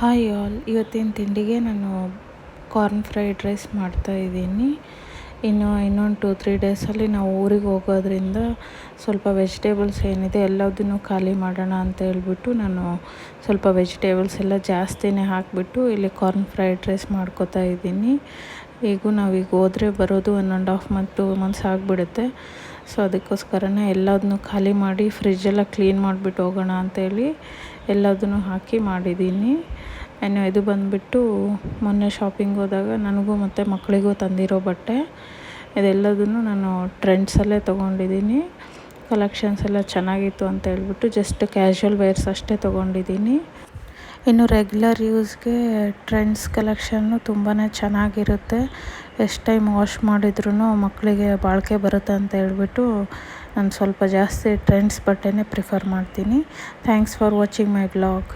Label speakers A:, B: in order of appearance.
A: Hi all, ಇವತ್ತಿನ ತಿಂಡಿಗೆ ನಾನು ಕಾರ್ನ್ ಫ್ರೈಡ್ ರೈಸ್ ಮಾಡ್ತಾಯಿದ್ದೀನಿ. ಇನ್ನೊಂದು 2-3 ಡೇಸಲ್ಲಿ ನಾವು ಊರಿಗೆ ಹೋಗೋದ್ರಿಂದ ಸ್ವಲ್ಪ ವೆಜಿಟೇಬಲ್ಸ್ ಏನಿದೆ ಎಲ್ಲದನ್ನು ಖಾಲಿ ಮಾಡೋಣ ಅಂತ ಹೇಳ್ಬಿಟ್ಟು ನಾನು ಸ್ವಲ್ಪ ವೆಜಿಟೇಬಲ್ಸ್ ಎಲ್ಲ ಜಾಸ್ತಿನೇ ಹಾಕಿಬಿಟ್ಟು ಇಲ್ಲಿ ಕಾರ್ನ್ ಫ್ರೈಡ್ ರೈಸ್ ಮಾಡ್ಕೋತಾ ಇದ್ದೀನಿ. ನಾವೀಗ ಹೋದರೆ ಬರೋದು 1.5 ಮಂತ್ 2 ಮಂತ್ಸ್ ಆಗಿಬಿಡುತ್ತೆ. ಸೊ ಅದಕ್ಕೋಸ್ಕರನೇ ಎಲ್ಲದನ್ನೂ ಖಾಲಿ ಮಾಡಿ ಫ್ರಿಜ್ಜೆಲ್ಲ ಕ್ಲೀನ್ ಮಾಡಿಬಿಟ್ಟು ಹೋಗೋಣ ಅಂತೇಳಿ ಎಲ್ಲದನ್ನು ಹಾಕಿ ಮಾಡಿದ್ದೀನಿ. ಇದು ಬಂದುಬಿಟ್ಟು ಮೊನ್ನೆ ಶಾಪಿಂಗ್ ಹೋದಾಗ ನನಗೂ ಮತ್ತು ಮಕ್ಕಳಿಗೂ ತಂದಿರೋ ಬಟ್ಟೆ. ಇದೆಲ್ಲದನ್ನು ನಾನು ಟ್ರೆಂಡ್ಸಲ್ಲೇ ತೊಗೊಂಡಿದ್ದೀನಿ. ಕಲೆಕ್ಷನ್ಸ್ ಎಲ್ಲ ಚೆನ್ನಾಗಿತ್ತು ಅಂತ ಹೇಳ್ಬಿಟ್ಟು ಜಸ್ಟ್ ಕ್ಯಾಶುವಲ್ ವೇರ್ಸ್ ಅಷ್ಟೇ ತೊಗೊಂಡಿದ್ದೀನಿ. ಇನ್ನು ರೆಗ್ಯುಲರ್ ಯೂಸ್ಗೆ ಟ್ರೆಂಡ್ಸ್ ಕಲೆಕ್ಷನ್ನು ತುಂಬಾ ಚೆನ್ನಾಗಿರುತ್ತೆ. ಎಷ್ಟು ಟೈಮ್ ವಾಶ್ ಮಾಡಿದ್ರೂ ಮಕ್ಕಳಿಗೆ ಬಾಳಿಕೆ ಬರುತ್ತೆ ಅಂತ ಹೇಳ್ಬಿಟ್ಟು ನಾನು ಸ್ವಲ್ಪ ಜಾಸ್ತಿ ಟ್ರೆಂಡ್ಸ್ ಬಟ್ಟೆನೇ ಪ್ರಿಫರ್ ಮಾಡ್ತೀನಿ. Thanks for watching my blog.